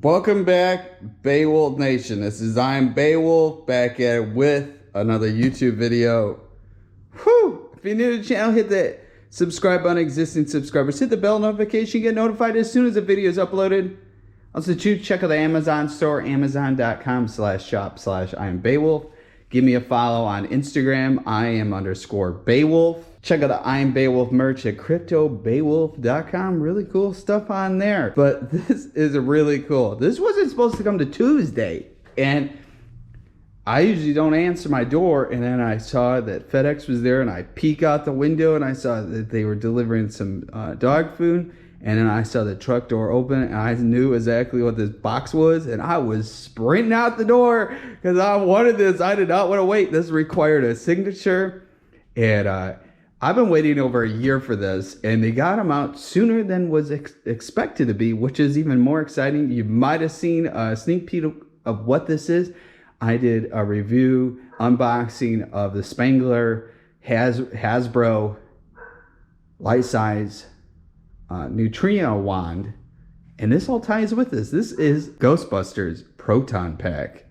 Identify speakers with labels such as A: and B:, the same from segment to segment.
A: Welcome back, Beowulf Nation. This is I'm Beowulf back at it with another YouTube video. Whew! If you're new to the channel, hit that subscribe button. Existing subscribers, hit the bell notification, get notified as soon as the video is uploaded. Also, check out the Amazon store, amazon.com/shop/IamBeowulf. Give me a follow on Instagram, Iam_Beowulf. Check out the I Am Beowulf merch at cryptobeowulf.com. Really cool stuff on there. But this is really cool. This wasn't supposed to come to Tuesday. And I usually don't answer my door. And then I saw that FedEx was there. And I peek out the window and I saw that they were delivering some dog food. And then I saw the truck door open. And I knew exactly what this box was. And I was sprinting out the door because I wanted this. I did not want to wait. This required a signature. And I've been waiting over a year for this, and they got them out sooner than was expected to be, which is even more exciting. You might have seen a sneak peek of what this is. I did a review, unboxing of the Spangler Hasbro life-size neutrino wand, and this all ties with this. This is Ghostbusters Proton Pack.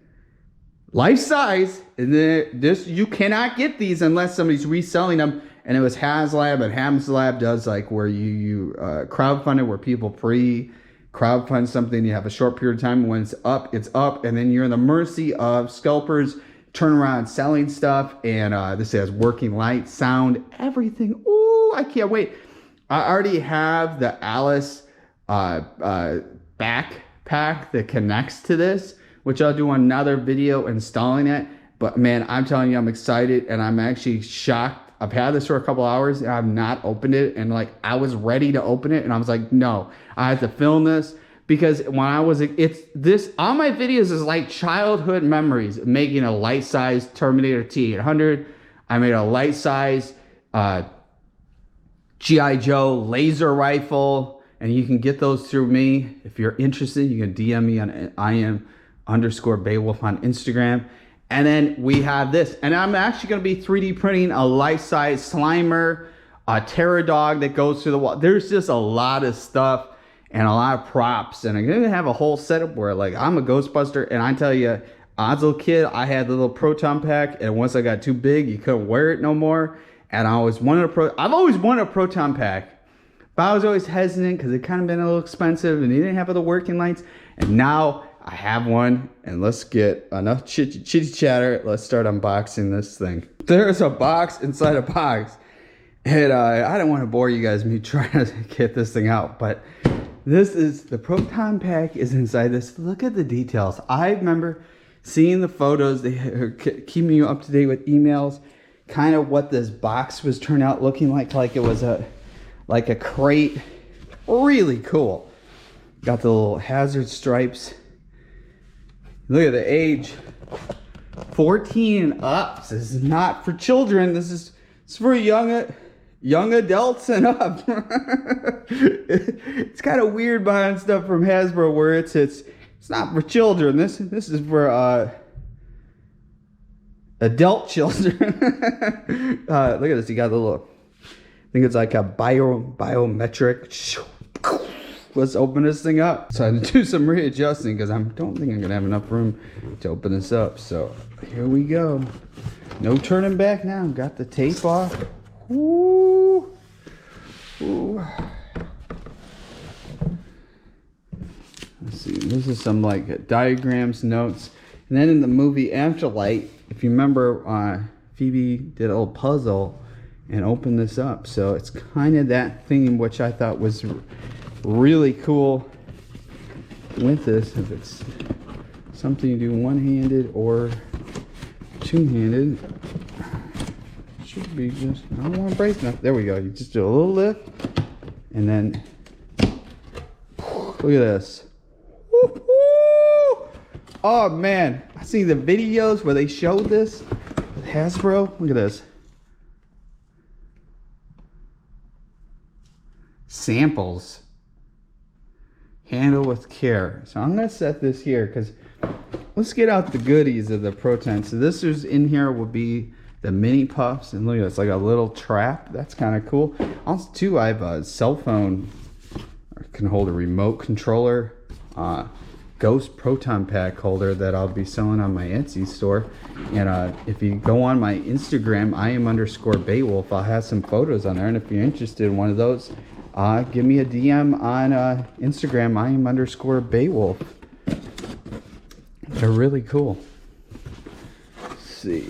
A: Life-size, and you cannot get these unless somebody's reselling them. And it was Haslab, and Haslab does like where you crowdfund it, where people crowdfund something. You have a short period of time. When it's up, and then you're in the mercy of scalpers, turn around selling stuff. And this has working light, sound, everything. Ooh, I can't wait. I already have the Alice backpack that connects to this, which I'll do another video installing it. But man, I'm telling you, I'm excited, and I'm actually shocked. I've had this for a couple hours and I've not opened it, and like I was ready to open it and I was like, no, I have to film this, because when I was, this all my videos is like childhood memories, making a light-size Terminator T-800. I made a light-size G.I. Joe laser rifle, and you can get those through me. If you're interested, you can DM me on Iam_Beowulf on Instagram. And then we have this, and I'm actually going to be 3D printing a life-size Slimer, a Terror Dog that goes through the wall. There's just a lot of stuff and a lot of props, and I'm going to have a whole setup where, like, I'm a Ghostbuster, and I tell you, as a little kid, I had the little Proton Pack, and once I got too big, you couldn't wear it no more, and I've always wanted a Proton Pack, but I was always hesitant because it kind of been a little expensive, and they didn't have other working lights, and now I have one, and let's get enough chitty chatter. Let's start unboxing this thing. There's a box inside a box, and I don't want to bore you guys me trying to get this thing out, but this is the Proton Pack is inside this. Look at the details. I remember seeing the photos. They are keeping you up to date with emails, kind of what this box was turned out looking like it was a crate. Really cool. Got the little hazard stripes. Look at the age, 14 and up. This is not for children. This is for young adults and up. It's kind of weird buying stuff from Hasbro where it's not for children. This is for adult children. Look at this. You got the little, I think it's like a biometric. Let's open this thing up. So I had to do some readjusting because I don't think I'm gonna have enough room to open this up. So here we go. No turning back now. Got the tape off. Ooh. Ooh. Let's see. This is some like diagrams, notes, and then in the movie Afterlight, if you remember, Phoebe did a little puzzle and opened this up. So it's kind of that theme, which I thought was really cool with this. If it's something you do one-handed or two-handed, should be just, I don't want to break enough. There we go. You just do a little lift, and then look at this. Oh man, I see the videos where they showed this with Hasbro. Look at this. Samples. Handle with care. So I'm going to set this here because let's get out the goodies of the Proton. So this is in here will be the mini puffs, and look at this, like a little trap. That's kind of cool. Also too, I have a cell phone, can hold a remote controller. Ghost Proton Pack holder that I'll be selling on my Etsy store. And if you go on my Instagram, @IAM_Beowulf, I'll have some photos on there. And if you're interested in one of those, give me a DM on Instagram, @IAM_Beowulf. They're really cool. Let's see.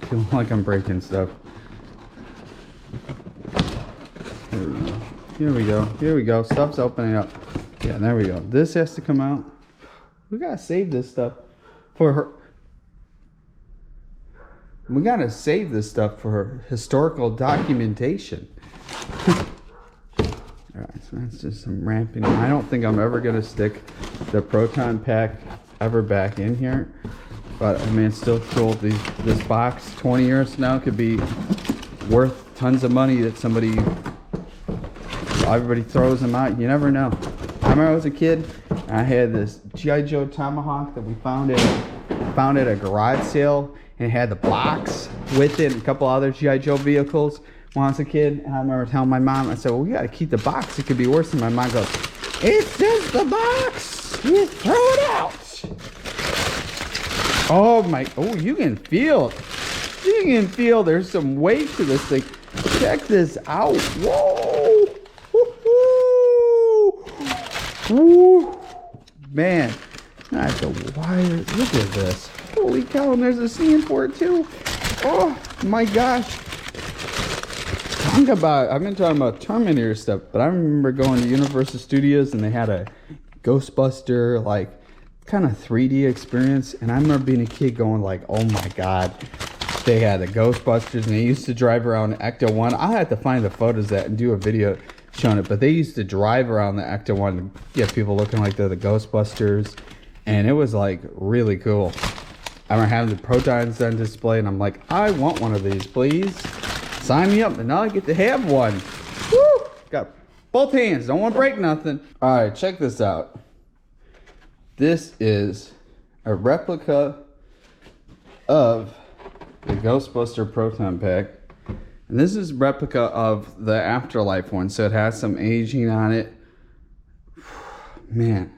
A: Feel like I'm breaking stuff. Here we go. Here we go. Stuff's opening up. Yeah, there we go. This has to come out. We gotta save this stuff for her. We gotta save this stuff for her historical documentation. Alright, so that's just some ramping. I don't think I'm ever gonna stick the Proton Pack ever back in here. But I mean, it's still cool. This box 20 years from now could be worth tons of money that everybody throws them out. You never know. I remember I was a kid, I had this G.I. Joe Tomahawk that we found at a garage sale, and it had the box with it and a couple other G.I. Joe vehicles when I was a kid. And I remember telling my mom, I said, well, we got to keep the box. It could be worse. And my mom goes, it's just the box. You throw it out. Oh you can feel it. You can feel there's some weight to this thing. Check this out. Whoa. Woo. Man, that's a wire. Look at this. Holy cow, and there's a stand for it too. Oh my gosh. I've been talking about Terminator stuff, but I remember going to Universal Studios and they had a Ghostbuster, like, kind of 3D experience. And I remember being a kid going like, oh my God. They had the Ghostbusters and they used to drive around Ecto-1. I'll have to find the photos of that and do a video showing it, but they used to drive around the Ecto-1 to get people looking like they're the Ghostbusters, and it was like really cool. I remember having the Protons on display, and I'm like, I want one of these, please. Sign me up, and now I get to have one. Woo! Got both hands, don't want to break nothing. All right, check this out. This is a replica of the Ghostbuster Proton Pack. And this is replica of the Afterlife one, so it has some aging on it. Man.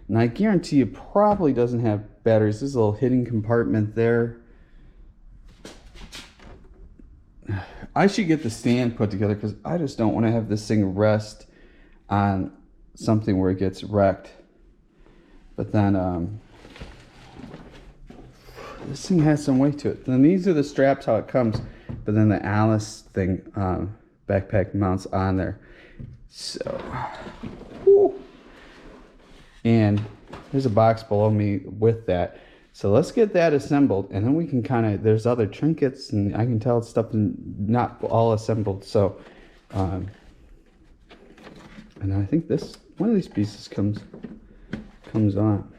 A: And I guarantee you probably doesn't have batteries. There's a little hidden compartment there. I should get the stand put together because I just don't want to have this thing rest on something where it gets wrecked. But then, this thing has some weight to it. Then these are the straps, how it comes. But then the Alice thing, backpack mounts on there. So, whew. And there's a box below me with that. So let's get that assembled, and then we can kind of, there's other trinkets, and I can tell it's stuff not all assembled. So, and I think one of these pieces comes on.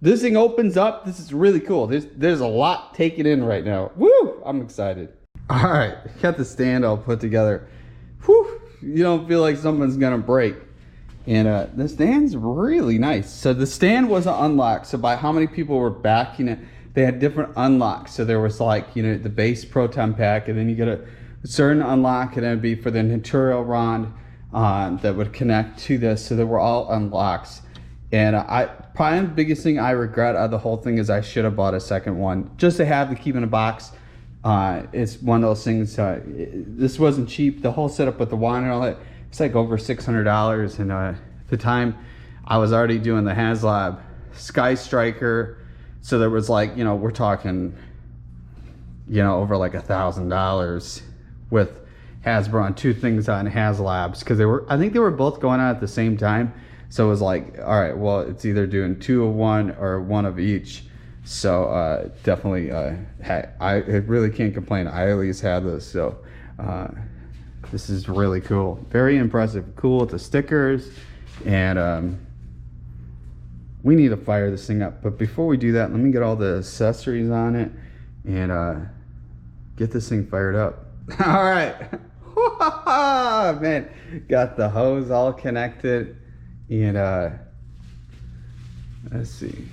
A: This thing opens up. This is really cool. There's a lot taken in right now. Woo! I'm excited. All right, got the stand all put together. Whew! You don't feel like something's gonna break. And the stand's really nice. So the stand wasn't unlocked. So by how many people were backing it, they had different unlocks. So there was like, the base Proton Pack, and then you get a certain unlock, and it'd be for the Natural Rod that would connect to this. So they were all unlocks. And probably the biggest thing I regret out of the whole thing is I should have bought a second one just to have to keep in a box. It's one of those things. This wasn't cheap. The whole setup with the wine and all that, it's like over $600. And at the time, I was already doing the Haslab Sky Striker, so there was like, we're talking, over like $1,000 with Hasbro on two things on Haslabs, because I think they were both going on at the same time. So it was like, all right, well, it's either doing 2 of one or 1 of each. So definitely, I really can't complain. I at least had this, so this is really cool. Very impressive. Cool with the stickers, and we need to fire this thing up. But before we do that, let me get all the accessories on it and get this thing fired up. All right. Man, got the hose all connected. And let's see.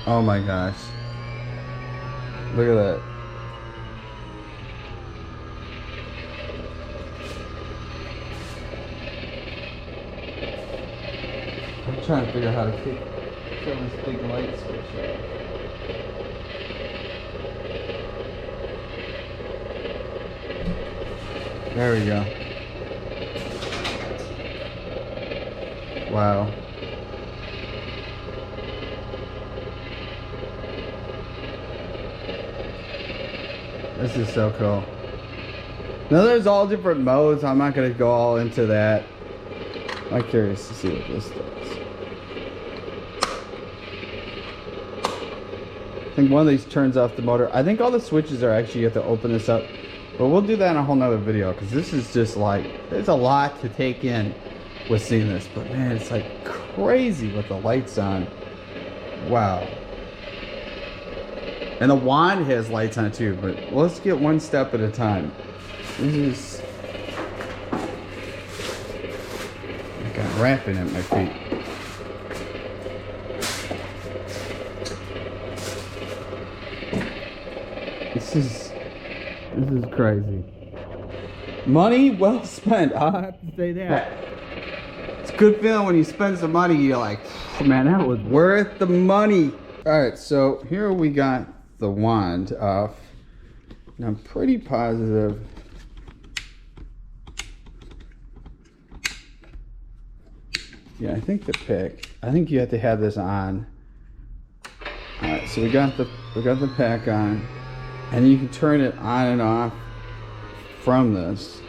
A: Oh my gosh. Look at that. trying to figure out how to kill this big light switch off. There we go. Wow. This is so cool. Now there's all different modes. I'm not going to go all into that. I'm curious to see what this does. I think one of these turns off the motor. I think all the switches are actually, you have to open this up. But we'll do that in a whole nother video, because this is just like, there's a lot to take in with seeing this. But man, it's like crazy with the lights on. Wow. And the wand has lights on it too, but let's get one step at a time. This is... I got wrapping at my feet. This is crazy. Money well spent, I'll have to say that. It's a good feeling when you spend some money, you're like, oh, man, that was worth the money. Alright, so here we got the wand off. And I'm pretty positive. Yeah, I think the pick. I think you have to have this on. Alright, so we got the pack on. And you can turn it on and off from this.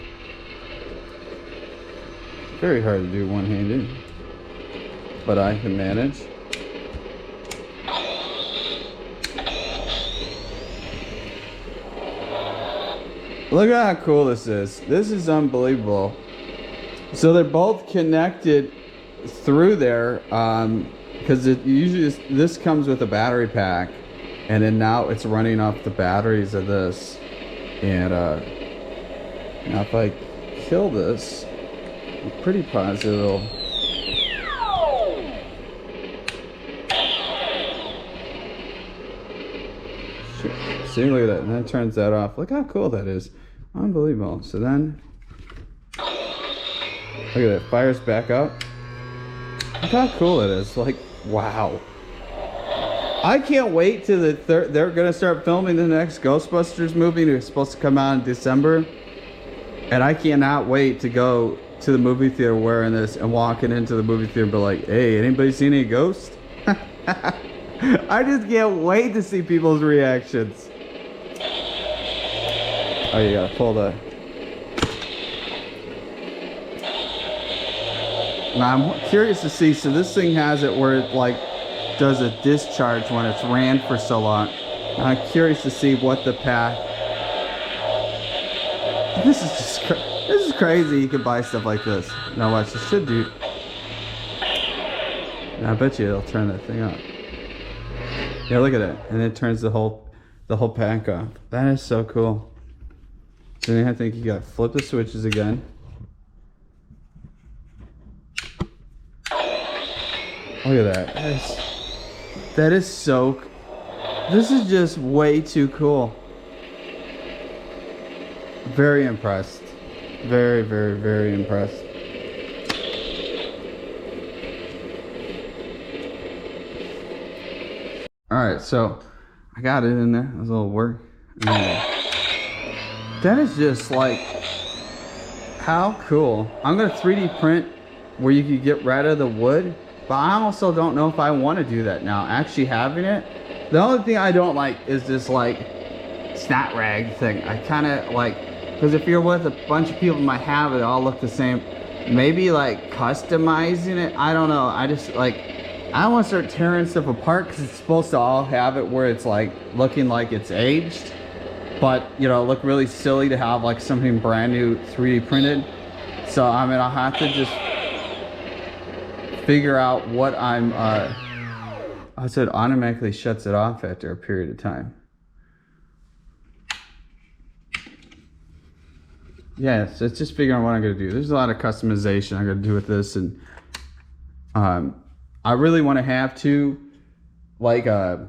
A: Very hard to do one-handed, but I can manage. Look at how cool this is. This is unbelievable. So they're both connected through there, because it usually this comes with a battery pack, and then now it's running off the batteries of this. And now if I kill this, I'm pretty positive it'll... See, look at that, and that turns that off. Look how cool that is. Unbelievable. So then, look at that, fires back up. Look how cool it is. Like, wow. I can't wait till they're gonna start filming the next Ghostbusters movie. It's supposed to come out in December. And I cannot wait to go to the movie theater wearing this and walking into the movie theater and be like, hey, anybody seen any ghosts? I just can't wait to see people's reactions. Oh, you gotta pull the... Now I'm curious to see, so this thing has it where it like does a discharge when it's ran for so long. I'm curious to see what the pack... This is just this is crazy. You can buy stuff like this. Now watch, it should do... I bet you it'll turn that thing on. Yeah, look at that. And it turns the whole pack off. That is so cool. So then I think you gotta flip the switches again. Look at that. That is so... This is just way too cool. Very impressed. Very, very, very impressed. Alright, so I got it in there. It was a little work. That is just like, how cool. I'm gonna 3D print where you could get rid of the wood, but I also don't know if I want to do that now. Actually having it, the only thing I don't like is this like snot rag thing. I kind of like, because if you're with a bunch of people that might have it, they all look the same. Maybe like customizing it, I don't know. I just like, I don't want to start tearing stuff apart because it's supposed to all have it where it's like looking like it's aged. But, you know, look really silly to have like something brand new 3D printed. So, I mean, I'll have to just figure out what I'm, I said automatically shuts it off after a period of time. Yeah, so it's just figuring out what I'm going to do. There's a lot of customization I'm going to do with this. And I really want to have like a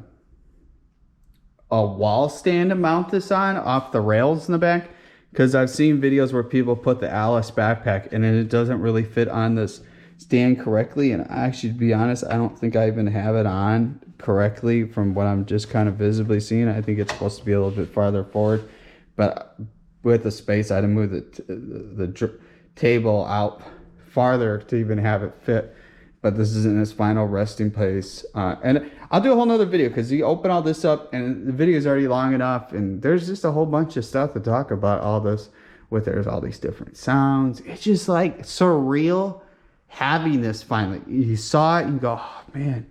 A: wall stand to mount this on off the rails in the back, because I've seen videos where people put the Alice backpack and then it doesn't really fit on this stand correctly. And actually, to be honest, I don't think I even have it on correctly from what I'm just kind of visibly seeing. I think it's supposed to be a little bit farther forward, but with the space, I had to move the table out farther to even have it fit. But this is in its final resting place. And I'll do a whole nother video because you open all this up and the video is already long enough. And there's just a whole bunch of stuff to talk about all this with. There's all these different sounds. It's just like surreal having this finally. You saw it and you go, oh man.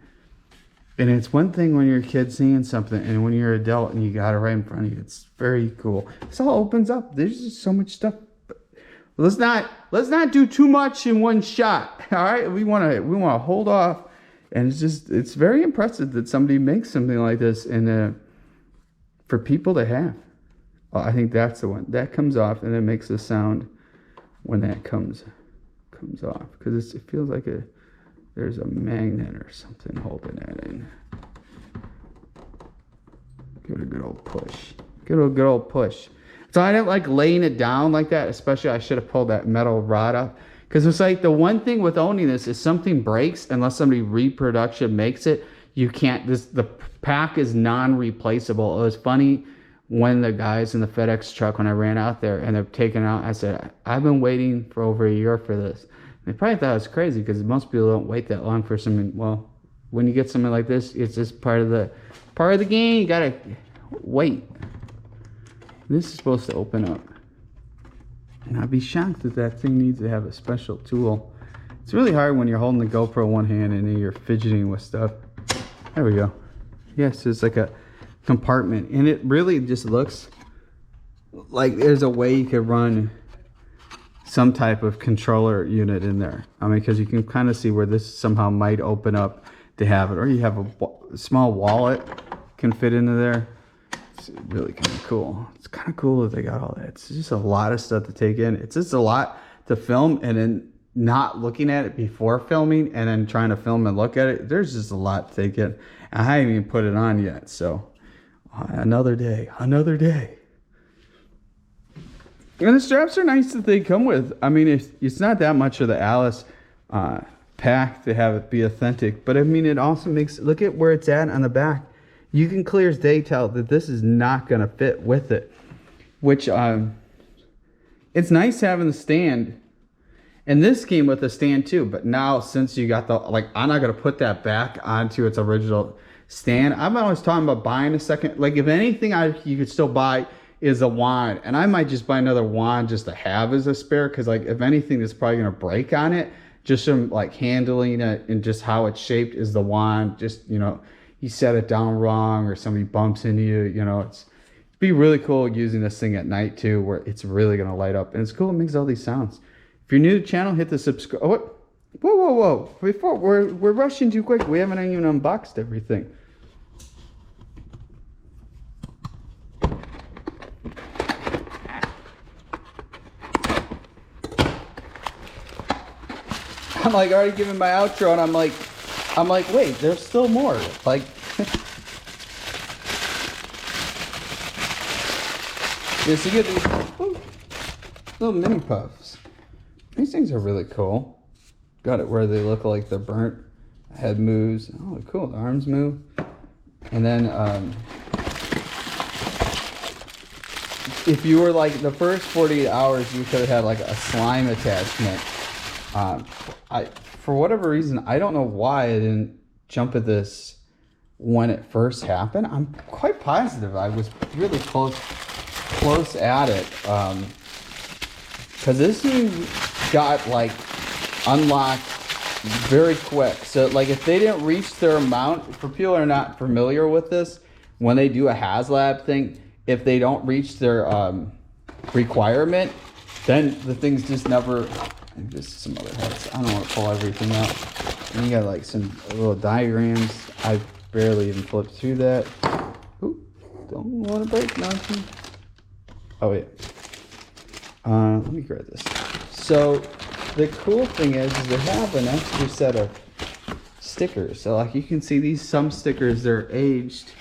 A: And it's one thing when you're a kid seeing something, and when you're an adult and you got it right in front of you, it's very cool. This all opens up. There's just so much stuff. Let's not do too much in one shot. All right, we want to hold off, and it's very impressive that somebody makes something like this, and for people to have. I think that's the one that comes off, and it makes a sound when that comes off, because it feels like there's a magnet or something holding that in. Give it a good old push. Good old push. So I didn't like laying it down like that, especially I should have pulled that metal rod up. Because it's like the one thing with owning this is something breaks, unless somebody reproduction makes it, you can't, the pack is non-replaceable. It was funny when the guys in the FedEx truck, when I ran out there and they're taking it out, I said, I've been waiting for over a year for this. They probably thought it was crazy because most people don't wait that long for something. Well, when you get something like this, it's just part of the game. You gotta wait. This is supposed to open up, and I'd be shocked that that thing needs to have a special tool. It's really hard when you're holding the GoPro one hand and then you're fidgeting with stuff. There we go. Yes, it's like a compartment, and it really just looks like there's a way you could run some type of controller unit in there. I mean, because you can kind of see where this somehow might open up to have it, or you have a small wallet can fit into there. It's really kind of cool. It's kind of cool that they got all that. It's just a lot of stuff to take in. It's just a lot to film, and then not looking at it before filming and then trying to film and look at it. There's just a lot to take in. I haven't even put it on yet, so another day. And the straps are nice that they come with. I mean, it's not that much of the Alice pack to have it be authentic, but I mean, it also makes, look at where it's at on the back. You can clear as day tell that this is not going to fit with it, which it's nice having the stand. And this came with a stand too, but now since you got the, like, I'm not going to put that back onto its original stand. I'm always talking about buying a second, like if anything you could still buy is a wand, and I might just buy another wand just to have as a spare, because like if anything that's probably going to break on it, just from like handling it and just how it's shaped is the wand. Just, you know, you set it down wrong or somebody bumps into you, you know, it'd be really cool using this thing at night too, where it's really going to light up, and it's cool. It makes all these sounds. If you're new to the channel, hit the subscribe. Oh, what? Whoa. Before we're rushing too quick. We haven't even unboxed everything. I'm like already giving my outro, and I'm like, wait, there's still more. Like, yes, you get these little mini puffs. These things are really cool. Got it where they look like they're burnt. The head moves. Oh, cool. The arms move. And then, if you were like the first 48 hours, you could have had like a slime attachment. For whatever reason, I don't know why I didn't jump at this when it first happened. I'm quite positive I was really close at it, because this thing got like unlocked very quick. So like if they didn't reach their amount, for people who are not familiar with this, when they do a Haslab thing, if they don't reach their requirement, then the things just never. And just some other heads. I don't want to pull everything out. And you got like some little diagrams. I barely even flipped through that. Ooh, don't want to break nothing. Oh yeah. Let me grab this. So the cool thing is they have an extra set of stickers. So like you can see these, some stickers, they're aged,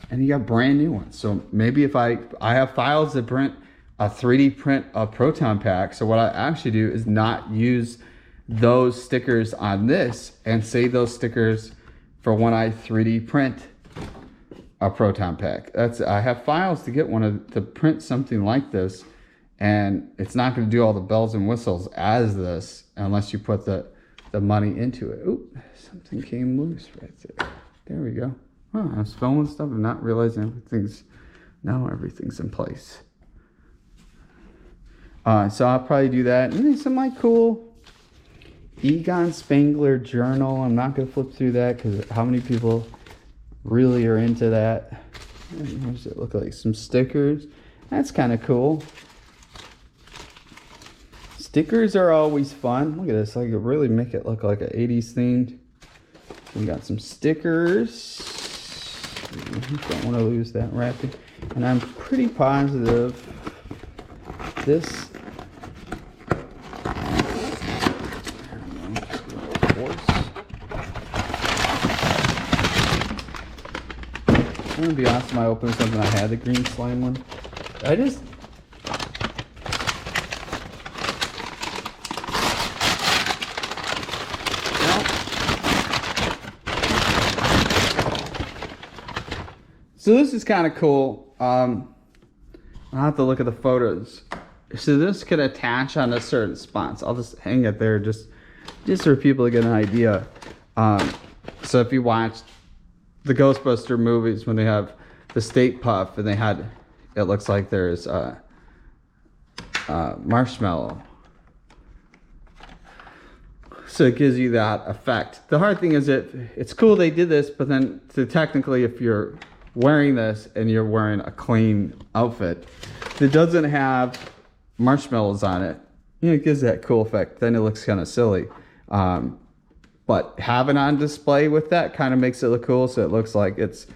A: and you got brand new ones. So maybe if I have files that print a 3D print a Proton pack. So what I actually do is not use those stickers on this and save those stickers for when I 3D print a Proton pack. I have files to get to print something like this, and it's not going to do all the bells and whistles as this unless you put the money into it. Oop, something came loose right there. There we go. Oh, I was filming stuff and not realizing everything's in place. So I'll probably do that. And then some like cool Egon Spangler journal. I'm not going to flip through that because how many people really are into that? What does it look like? Some stickers. That's kind of cool. Stickers are always fun. Look at this. I could really make it look like an 80s themed. We got some stickers. Don't want to lose that wrapping. And I'm pretty positive this. I'm gonna be awesome. I opened something. I had the green slime one. So this is kind of cool. I'll have to look at the photos. So this could attach on a certain spots. I'll just hang it there just for people to get an idea. So if you watched the Ghostbuster movies, when they have the state puff and it looks like there's marshmallow. So it gives you that effect. The hard thing is it's cool they did this, but then technically if you're wearing this and you're wearing a clean outfit that doesn't have marshmallows on it, it gives that cool effect. Then it looks kind of silly. But having on display with that kind of makes it look cool. So it looks like it's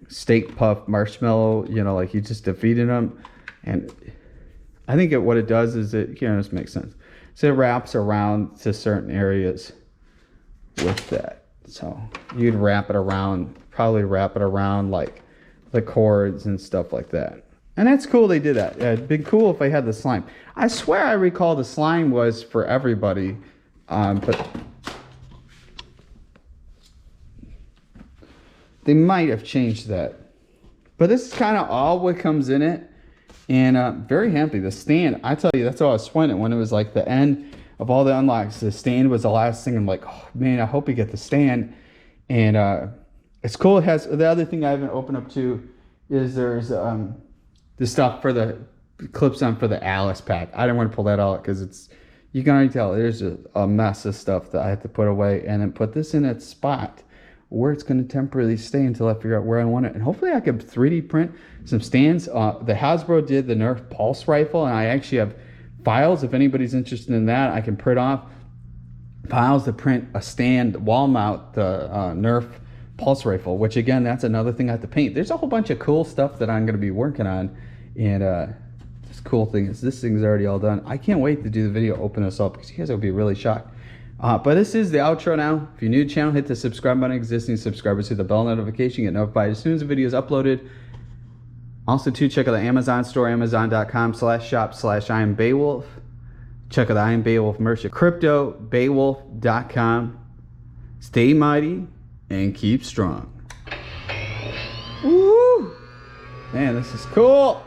A: steak puff marshmallow, like you just defeated them. And I think what it does is this makes sense. So it wraps around to certain areas with that. So you'd probably wrap it around like the cords and stuff like that. And that's cool they did that. It'd been cool if I had the slime. I swear I recall the slime was for everybody, but they might have changed that. But this is kind of all what comes in it. And very happy. The stand, I tell you, that's all I was sweating when it was like the end of all the unlocks. The stand was the last thing. I'm like, oh man, I hope we get the stand. And it's cool. It has, the other thing I haven't opened up to is there's the stuff for the clips on for the Alice pack. I didn't want to pull that out because you can already tell there's a mess of stuff that I have to put away and then put this in its spot where it's going to temporarily stay until I figure out where I want it. And hopefully I can 3D print some stands. The Hasbro did the Nerf Pulse Rifle, and I actually have files. If anybody's interested in that, I can print off files to print a stand wall mount, the Nerf Pulse Rifle, which again, that's another thing I have to paint. There's a whole bunch of cool stuff that I'm going to be working on. And this cool thing is this thing's already all done. I can't wait to do the video, open this up, because you guys will be really shocked. But this is the outro now. If you're new to the channel, hit the subscribe button. Existing subscribers, hit the bell notification, get notified as soon as the video is uploaded. Also, too, check out the Amazon store, amazon.com/shop/IamBeowulf. Check out the I Am Beowulf merch at cryptobeowulf.com. Stay mighty and keep strong. Woo! Man, this is cool.